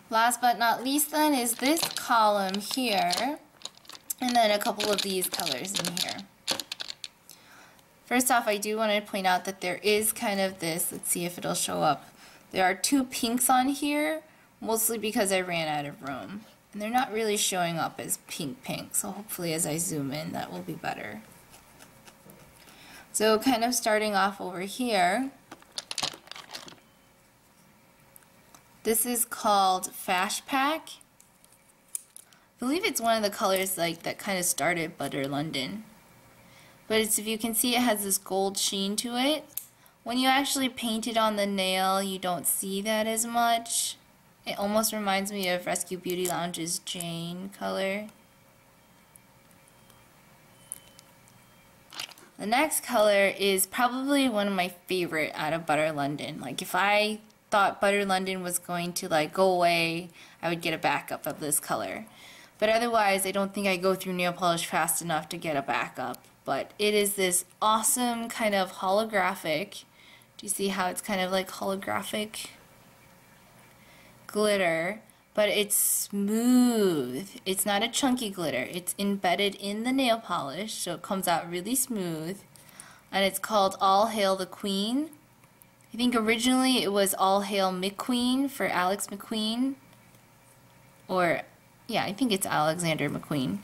Last but not least then is this column here, and then a couple of these colors in here. First off, I do want to point out that there is kind of this, let's see if it'll show up. There are two pinks on here, mostly because I ran out of room. And they're not really showing up as pink, so hopefully as I zoom in that will be better. So kind of starting off over here, this is called Fash Pack. I believe it's one of the colors like that kind of started Butter London. But it's, if you can see, it has this gold sheen to it. When you actually paint it on the nail, you don't see that as much. It almost reminds me of Rescue Beauty Lounge's Jane color. The next color is probably one of my favorite out of Butter London. Like if I thought Butter London was going to like go away, I would get a backup of this color. But otherwise, I don't think I go through nail polish fast enough to get a backup. But it is this awesome kind of holographic, do you see how it's kind of like holographic glitter, but it's smooth. It's not a chunky glitter. It's embedded in the nail polish, so it comes out really smooth. And it's called All Hail the Queen. I think originally it was All Hail McQueen for Alex McQueen. Or, yeah, I think it's Alexander McQueen.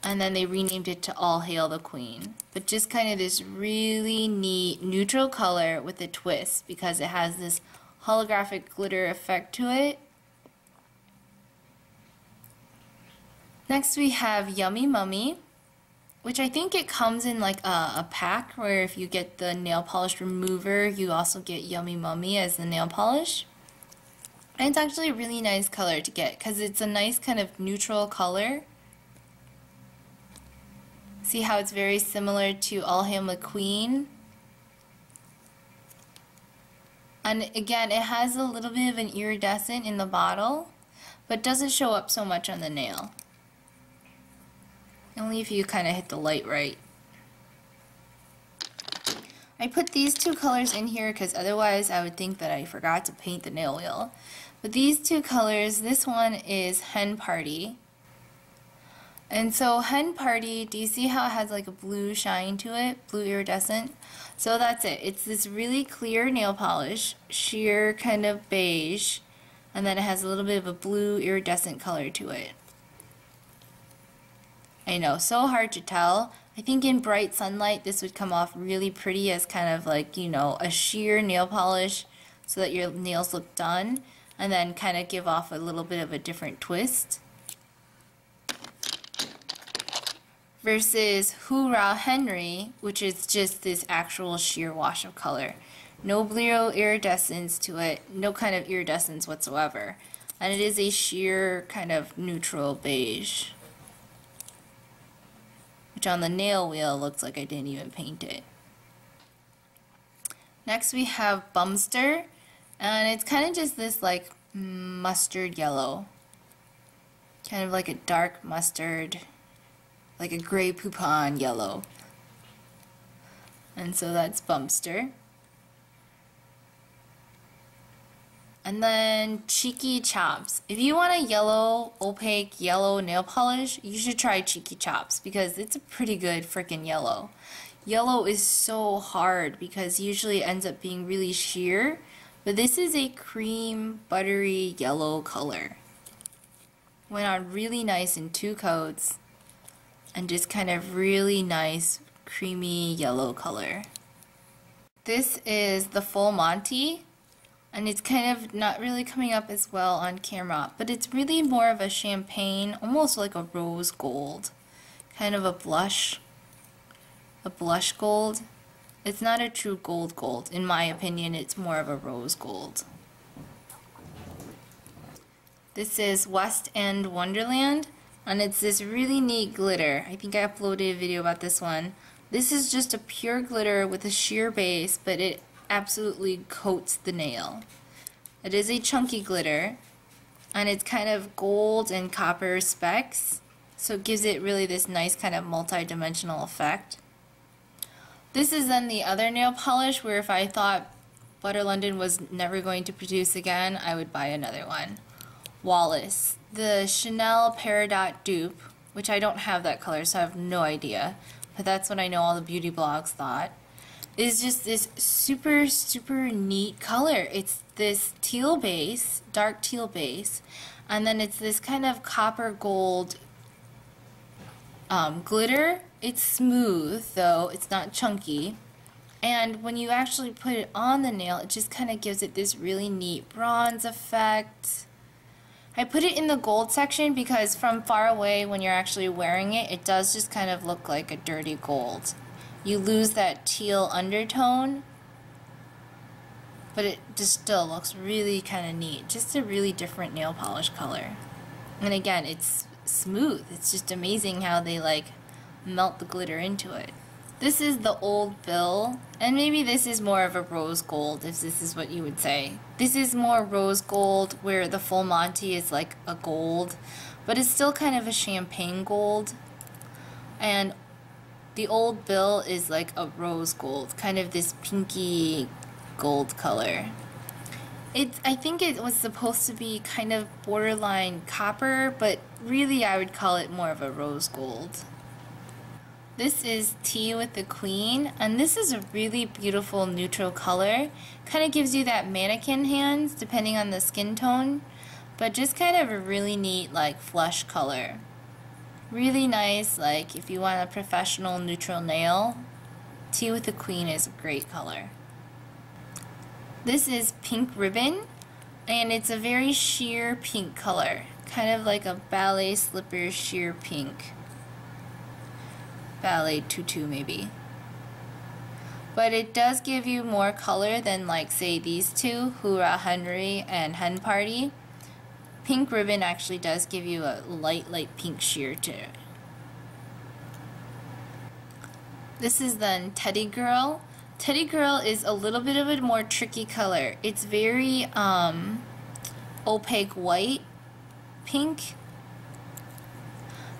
And then they renamed it to All Hail the Queen. But just kind of this really neat neutral color with a twist because it has this holographic glitter effect to it. Next we have Yummy Mummy, which I think it comes in like a pack where if you get the nail polish remover, you also get Yummy Mummy as the nail polish. And it's actually a really nice color to get because it's a nice kind of neutral color. See how it's very similar to All Hail McQueen? And again, it has a little bit of an iridescent in the bottle, but doesn't show up so much on the nail. Only if you kind of hit the light right. I put these two colors in here because otherwise I would think that I forgot to paint the nail wheel. But these two colors, this one is Hen Party. And so Hen Party, do you see how it has like a blue shine to it? Blue iridescent? So that's it. It's this really clear nail polish, sheer kind of beige, and then it has a little bit of a blue iridescent color to it. I know, so hard to tell. I think in bright sunlight this would come off really pretty as kind of like, you know, a sheer nail polish so that your nails look done, and then kind of give off a little bit of a different twist. Versus Hoorah Henri, which is just this actual sheer wash of color. No blue iridescence to it, no kind of iridescence whatsoever. And it is a sheer kind of neutral beige. Which on the nail wheel looks like I didn't even paint it. Next we have Bumster, and it's kind of just this like mustard yellow. Kind of like a dark mustard, like a gray poupon yellow. And so that's Bumster. And then Cheeky Chops. If you want a yellow, opaque yellow nail polish, you should try Cheeky Chops because it's a pretty good freaking yellow. Yellow is so hard because usually it ends up being really sheer, but this is a cream, buttery yellow color. Went on really nice in 2 coats. And just kind of really nice creamy yellow color. This is the Full Monty, and it's kind of not really coming up as well on camera, but it's really more of a champagne, almost like a rose gold, kind of a blush gold. It's not a true gold. In my opinion, it's more of a rose gold. This is West End Wonderland. And it's this really neat glitter. I think I uploaded a video about this one. This is just a pure glitter with a sheer base, but it absolutely coats the nail. It is a chunky glitter, and it's kind of gold and copper specks, so it gives it really this nice kind of multi-dimensional effect. This is then the other nail polish where if I thought Butter London was never going to produce again, I would buy another one. Wallace, the Chanel Peridot dupe, which I don't have that color, so I have no idea, but that's what I know all the beauty blogs thought, is just this super, super neat color. It's this teal base, dark teal base, and then it's this kind of copper gold glitter. It's smooth, though, it's not chunky. And when you actually put it on the nail, it just kind of gives it this really neat bronze effect. I put it in the gold section because from far away when you're actually wearing it, it does just kind of look like a dirty gold. You lose that teal undertone, but it just still looks really kind of neat. Just a really different nail polish color. And again, it's smooth. It's just amazing how they like melt the glitter into it. This is the Old Bill, and maybe this is more of a rose gold, if this is what you would say. This is more rose gold, where the full Monty is like a gold, but it's still kind of a champagne gold. And the Old Bill is like a rose gold, kind of this pinky gold color. I think it was supposed to be kind of borderline copper, but really I would call it more of a rose gold. This is Tea with the Queen, and this is a really beautiful neutral color. Kind of gives you that mannequin hands depending on the skin tone, but just kind of a really neat like flush color. Really nice, like if you want a professional neutral nail, Tea with the Queen is a great color. This is Pink Ribbon, and it's a very sheer pink color, kind of like a ballet slipper sheer pink. Ballet tutu maybe. But it does give you more color than like say these two, Hoorah Henri and Hen Party. Pink Ribbon actually does give you a light pink sheer to it. This is then Teddy Girl. Teddy Girl is a little bit of a more tricky color. It's very opaque white pink.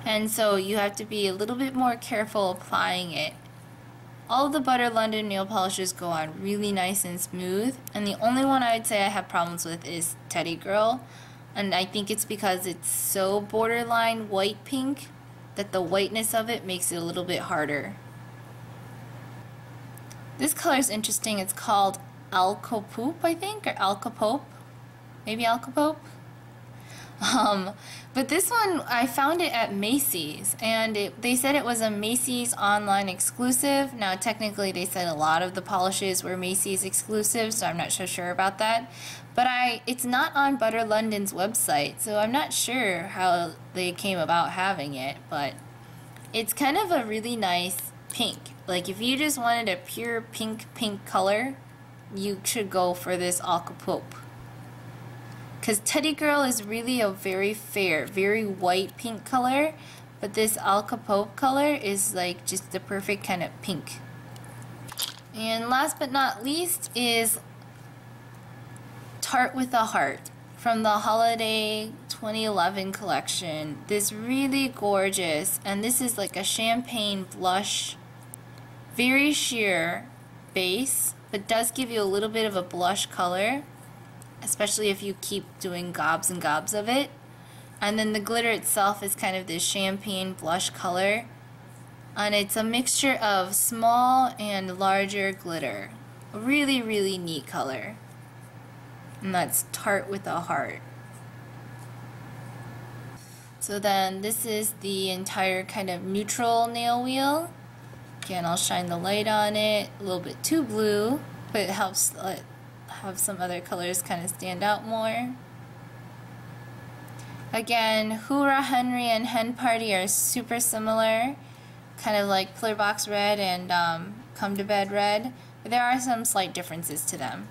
And so you have to be a little bit more careful applying it. All of the Butter London nail polishes go on really nice and smooth, and the only one I would say I have problems with is Teddy Girl, and I think it's because it's so borderline white pink that the whiteness of it makes it a little bit harder. This color is interesting. It's called alcopop, I think, or alcopop, maybe alcopop. But this one, I found it at Macy's, and they said it was a Macy's online exclusive. Now, technically, they said a lot of the polishes were Macy's exclusive, so I'm not so sure about that. But it's not on Butter London's website, so I'm not sure how they came about having it, but it's kind of a really nice pink. Like, if you just wanted a pure pink color, you should go for this alcopop. Because Teddy Girl is really a very fair, very white pink color, but this alcopop color is like just the perfect kind of pink. And last but not least is Tart with a Heart from the Holiday 2011 collection. This really gorgeous, and this is like a champagne blush, very sheer base, but does give you a little bit of a blush color, especially if you keep doing gobs and gobs of it. And then the glitter itself is kind of this champagne blush color, and it's a mixture of small and larger glitter. A really, really neat color. And that's Tart with a Heart. So then this is the entire kind of neutral nail wheel. Again, I'll shine the light on it. A little bit too blue, but it helps have some other colors kind of stand out more. Again, Hoorah Henri and Hen Party are super similar, kind of like Pillar Box Red and Come to Bed Red, but there are some slight differences to them.